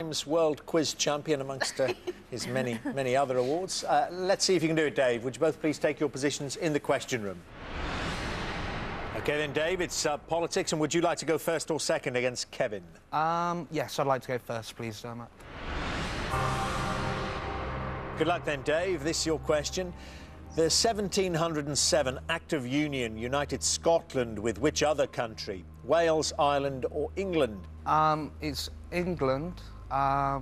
Times World Quiz Champion amongst his many other awards. Let's see if you can do it, Dave. Would you both please take your positions in the question room? OK then, Dave, it's politics, and would you like to go first or second against Kevin? Yes, I'd like to go first, please, Dermot. Good luck then, Dave. This is your question. The 1707 Act of Union united Scotland with which other country? Wales, Ireland or England? It's England. I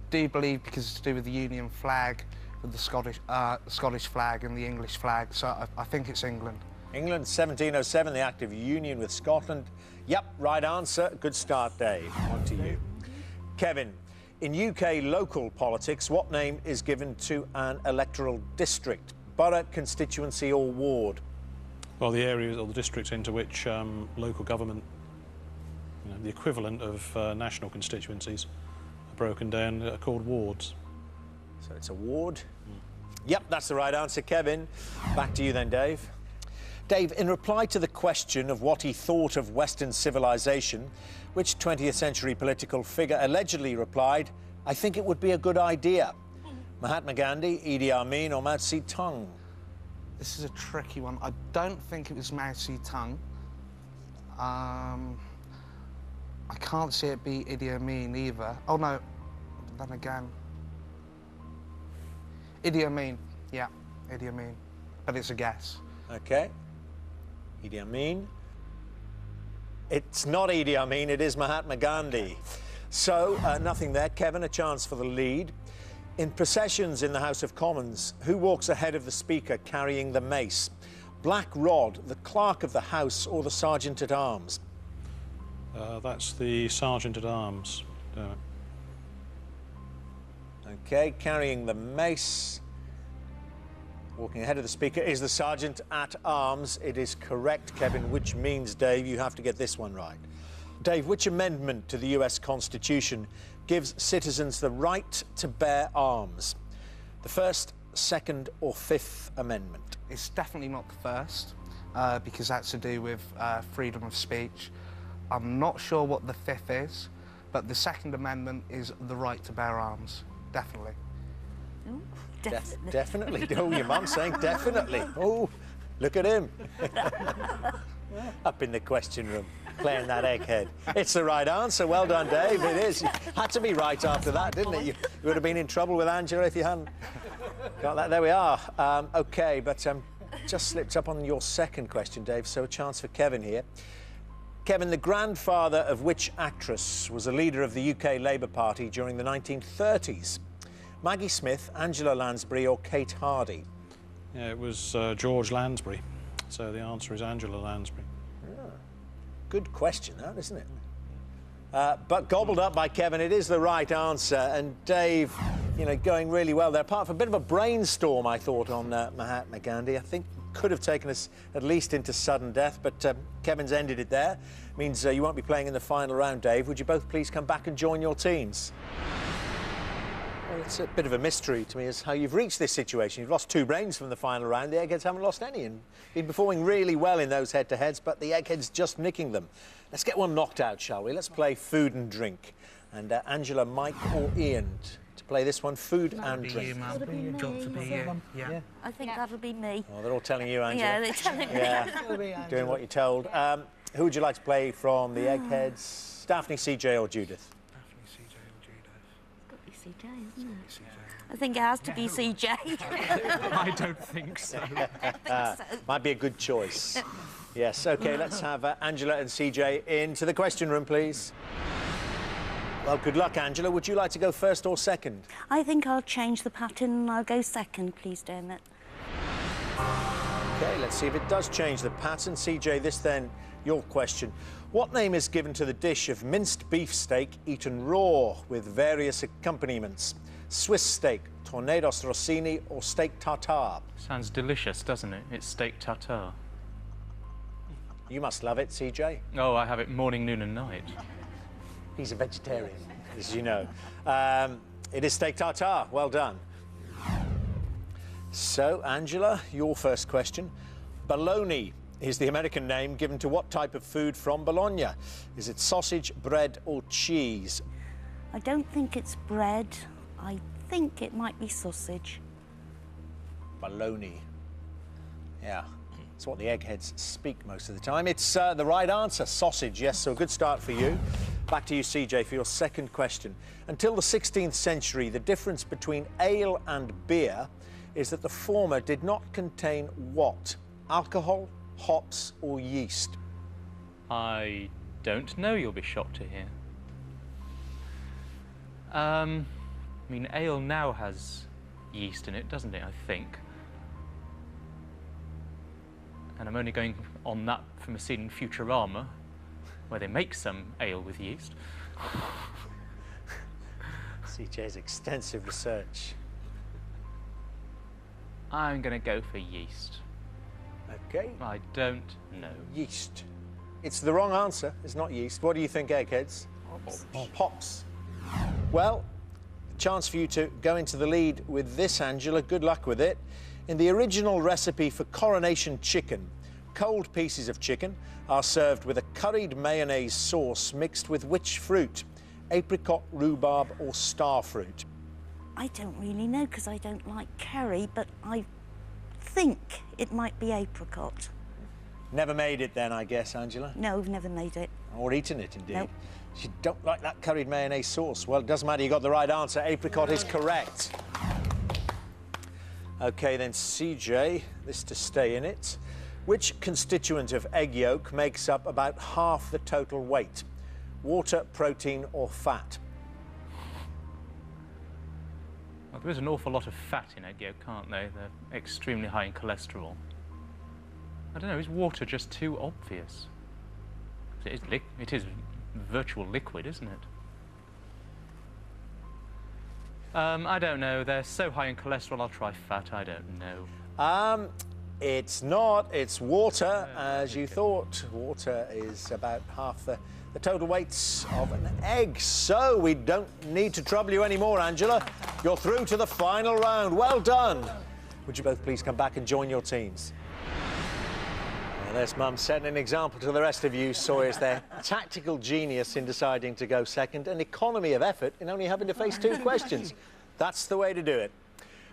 do believe because it's to do with the Union flag, with the Scottish flag and the English flag, so I think it's England. England, 1707, the Act of Union with Scotland. Yep, right answer. Good start, Dave. On to you. Kevin, in UK local politics, what name is given to an electoral district? Borough, constituency or ward? Well, the areas or the districts into which local government, the equivalent of national constituencies, are broken down, are called wards. So it's a ward? Yep, that's the right answer, Kevin. Back to you then, Dave. Dave, in reply to the question of what he thought of Western civilization, which 20th century political figure allegedly replied, "I think it would be a good idea"? Mahatma Gandhi, Idi Amin or Mao Zedong? This is a tricky one. I don't think it was Mao Zedong. I can't see it be Idi Amin either. Oh, no. Then again. Idi Amin. Yeah, Idi Amin. But it's a guess. OK. Idi Amin. It's not Idi Amin, it is Mahatma Gandhi. So, nothing there. Kevin, a chance for the lead. In processions in the House of Commons, who walks ahead of the Speaker carrying the mace? Black Rod, the Clerk of the House or the Sergeant-at-Arms? That's the Sergeant-at-Arms. OK, carrying the mace, walking ahead of the Speaker, is the Sergeant-at-Arms. It is correct, Kevin, which means, Dave, you have to get this one right. Dave, which amendment to the US Constitution gives citizens the right to bear arms? The First, Second or Fifth Amendment? It's definitely not the first, because that's to do with freedom of speech. I'm not sure what the fifth is, but the Second Amendment is the right to bear arms. Definitely. Ooh, definitely. Definitely. Oh, your mum's saying definitely. Oh, look at him. Up in the question room, playing that egghead. It's the right answer. Well done, Dave. It is. You had to be right after that, didn't it? You would have been in trouble with Angela if you hadn't got that. There we are. OK, but just slipped up on your second question, Dave, so a chance for Kevin here. Kevin, the grandfather of which actress was a leader of the UK Labour Party during the 1930s? Maggie Smith, Angela Lansbury or Kate Hardy? Yeah, it was George Lansbury. So the answer is Angela Lansbury. Yeah. Good question, that, isn't it? But gobbled up by Kevin, it is the right answer. And Dave, going really well there. Apart from a bit of a brainstorm, I thought, on Mahatma Gandhi. I think could have taken us at least into sudden death, but Kevin's ended it there. Means you won't be playing in the final round, Dave. Would you both please come back and join your teams? Well, it's a bit of a mystery to me as how you've reached this situation. You've lost 2 brains from the final round. The Eggheads haven't lost any and been performing really well in those head-to-heads, but the Eggheads just nicking them. Let's get one knocked out, shall we? Let's play food and drink. And Angela, Mike or Ian to play this one, food and drink. Got to be you. Yeah. I think that'll be me. Oh, they're all telling you, Angela. Yeah, they're telling me. Yeah, doing what you're told. Who would you like to play from the Eggheads? Daphne, CJ or Judith? CJ, isn't it? I think it has to be CJ. I don't think so. Might be a good choice. Yes, OK, let's have Angela and CJ into the question room, please. Well, good luck, Angela. Would you like to go first or second? I think I'll change the pattern and I'll go second, please, Dermot. OK, let's see if it does change the pattern. CJ, this then, your question. What name is given to the dish of minced beef steak eaten raw with various accompaniments? Swiss steak, tornados rossini or steak tartare? Sounds delicious, doesn't it? It's steak tartare. You must love it, CJ. Oh, I have it morning, noon and night. He's a vegetarian, as you know. It is steak tartare. Well done. So, Angela, your first question. Bologna is the American name given to what type of food from Bologna? Is it sausage, bread or cheese? I don't think it's bread. I think it might be sausage. Bologna. Yeah, it's what the eggheads speak most of the time. It's the right answer, sausage, yes, so a good start for you. Back to you, CJ, for your second question. Until the 16th century, the difference between ale and beer is that the former did not contain what? Alcohol, hops, or yeast? I don't know, you'll be shocked to hear. I mean, ale now has yeast in it, doesn't it, I think? And I'm only going on that from a scene in Futurama, where they make some ale with yeast. CJ's extensive research. I'm going to go for yeast. OK. I don't know. Yeast. It's the wrong answer. It's not yeast. What do you think, eggheads? Hops. Hops. Well, chance for you to go into the lead with this, Angela. Good luck with it. In the original recipe for coronation chicken, cold pieces of chicken are served with a curried mayonnaise sauce mixed with which fruit? Apricot, rhubarb or star fruit? I don't really know because I don't like curry, but I think it might be apricot. Never made it then, I guess, Angela? No, I've never made it. Or eaten it, indeed. Nope. You don't like that curried mayonnaise sauce. Well, it doesn't matter, you got the right answer. Apricot is correct. OK, then, CJ, this to stay in it. Which constituent of egg yolk makes up about half the total weight? Water, protein or fat? Well, there is an awful lot of fat in egg yolk, aren't they? They're extremely high in cholesterol. I don't know, is water just too obvious? It is virtual liquid, isn't it? I don't know. They're so high in cholesterol, I'll try fat. I don't know. It's not. It's water, as you thought. Water is about half the total weight of an egg. So we don't need to trouble you anymore, Angela. You're through to the final round. Well done. Would you both please come back and join your teams? Well, there's Mum setting an example to the rest of you, Sawyers there. Tactical genius in deciding to go second, and economy of effort in only having to face 2 questions. That's the way to do it.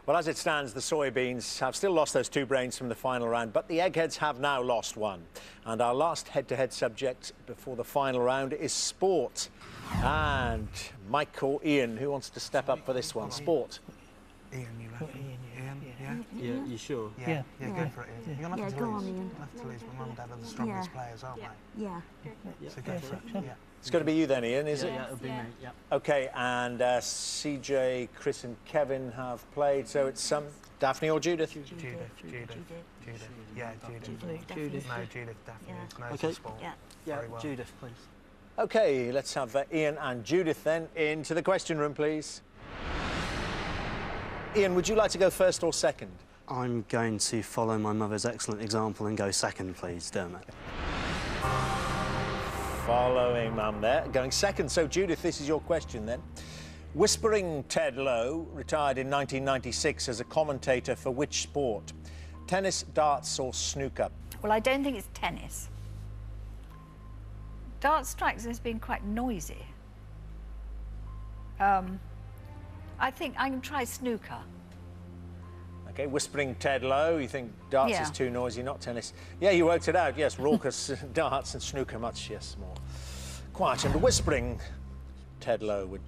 Well, as it stands, the Soyabeans have still lost those 2 brains from the final round, but the Eggheads have now lost 1. And our last head-to-head subject before the final round is sport. And Mike or Ian, who wants to step up for this one? Sport. Ian, you reckon? Ian, yeah? Yeah, you sure? Yeah, go for it, Ian. You'll have Yeah, to go lose. on, Ian. You'll have to lose. My mum and dad are the strongest players, aren't they? Yeah. So go for it, yeah. It's going to be you then, Ian, is it? Yeah, it'll be me, yeah. OK, and CJ, Chris and Kevin have played, so it's Daphne or Judith? Judith. Yeah, Judith. Judith. No, Judith definitely knows Okay. the sport Yeah, very well. Judith, please. OK, let's have Ian and Judith then into the question room, please. Ian, would you like to go first or second? I'm going to follow my mother's excellent example and go second, please, Dermot. Following Mum there, going second. So, Judith, this is your question then. Whispering Ted Lowe retired in 1996 as a commentator for which sport? Tennis, darts or snooker? Well, I don't think it's tennis. Dart strikes has been quite noisy. I think I can try snooker. OK, Whispering Ted Lowe, you think darts Yeah. is too noisy, not tennis. Yeah, you worked it out, yes. Raucous darts and snooker much, yes, more quiet. And Whispering Ted Lowe would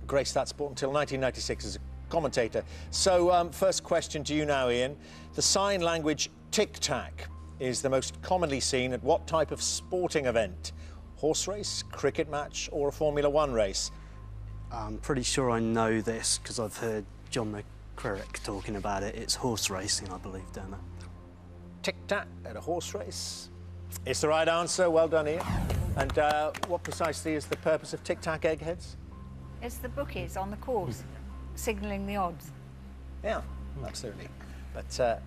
grace that sport until 1996 as a commentator. So, first question to you now, Ian. The sign language tic-tac is the most commonly seen at what type of sporting event? Horse race, cricket match or a Formula One race? I'm pretty sure I know this because I've heard John McCririck talking about it. It's horse racing, I believe, Dermot. Tic-tac at a horse race. It's the right answer. Well done, Ian. And what precisely is the purpose of tic-tac, Eggheads? It's the bookies on the course, signalling the odds. Yeah, absolutely. But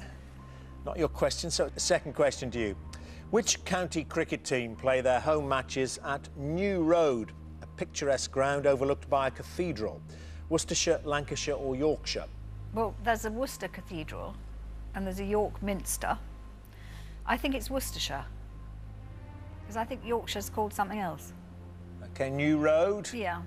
not your question. So, second question to you. Which county cricket team play their home matches at New Road, a picturesque ground overlooked by a cathedral? Worcestershire, Lancashire or Yorkshire? Well, there's a Worcester Cathedral and there's a York Minster. I think it's Worcestershire, because I think Yorkshire's called something else. OK, Okay, New Road. Yeah.